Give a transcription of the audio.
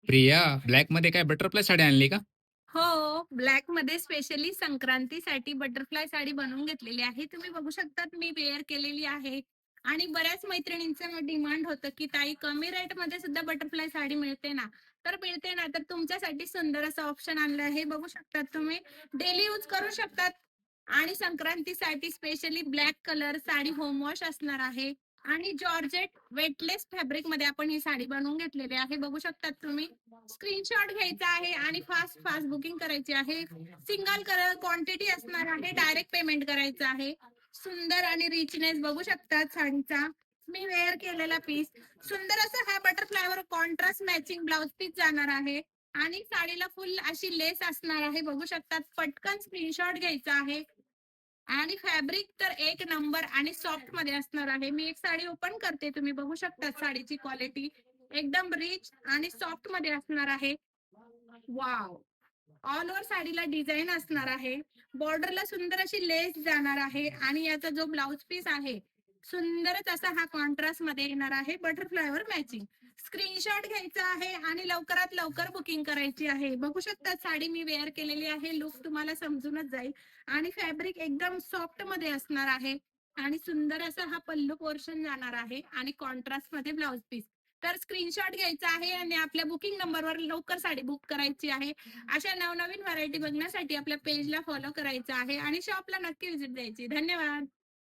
प्रिया, ब्लॅकमध्ये काय बटरफ्लाय साडी आणली का? हो, ब्लॅकमध्ये स्पेशली संक्रांतीसाठी बटरफ्लाय साडी बनवून घेतलेली आहे. तुम्ही बघू शकतात मी वेअर केलेली आहे आणि बऱ्याच मैत्रिणींचं डिमांड होतं, की ताई कमी रेटमध्ये सुद्धा बटरफ्लाय साडी मिळते ना? तर मिळते ना, तर तुमच्यासाठी सुंदर असं ऑप्शन आणलं आहे. बघू शकतात तुम्ही डेली यूज करू शकतात आणि संक्रांतीसाठी specially black colour sari home wash असणार आहे आणि जॉर्जेट वेटलेस फॅब्रिक मध्ये आपण ही साडी बनवून घेतलेली आहे. बघू शकतात तुम्ही स्क्रीनशॉट घ्यायचा आहे आणि फास्ट फास्ट बुकिंग करायची आहे. सिंगल कलर क्वांटिटी असणार आहे. डायरेक्ट पेमेंट करायचं आहे. सुंदर आणि रिचनेस बघू शकतात साडीचा. मी वेअर केलेला पीस सुंदर असं हा बटरफ्लायवर कॉन्ट्रास्ट मॅचिंग ब्लाउज पीस जाणार आहे आणि साडीला फुल अशी लेस असणार आहे. बघू शकतात. पटकन स्क्रीनशॉट घ्यायचा आहे आणि फॅब्रिक तर एक नंबर आणि सॉफ्ट मध्ये असणार आहे. मी एक साडी ओपन करते. तुम्ही बघू शकता साडीची क्वालिटी एकदम रिच आणि सॉफ्ट मध्ये असणार आहे. वाव! ऑल ओव्हर साडीला डिझाईन असणार आहे. बॉर्डरला सुंदर अशी लेस जाणार आहे आणि याचा जो ब्लाउज पीस आहे, सुंदरच असा हा कॉन्ट्रास्ट मध्ये येणार आहे बटरफ्लायवर मॅचिंग. स्क्रीनशॉट घ्यायचा आहे आणि लवकरात लवकर बुकिंग करायची आहे. बघू शकता साडी मी वेअर केलेली आहे. लुक तुम्हाला समजूनच जाईल आणि फॅब्रिक एकदम सॉफ्ट मध्ये असणार आहे आणि सुंदर असा हा पल्लू पोर्शन जाणार आहे आणि कॉन्ट्रास्ट मध्ये ब्लाउज पीस. तर स्क्रीनशॉट घ्यायचा आहे आणि आपल्या बुकिंग नंबरवर लवकर साडी बुक करायची आहे. अशा नवनवीन व्हरायटी बघण्यासाठी आपल्या पेजला फॉलो करायचं आहे आणि शॉपला नक्की व्हिजिट द्यायची. धन्यवाद.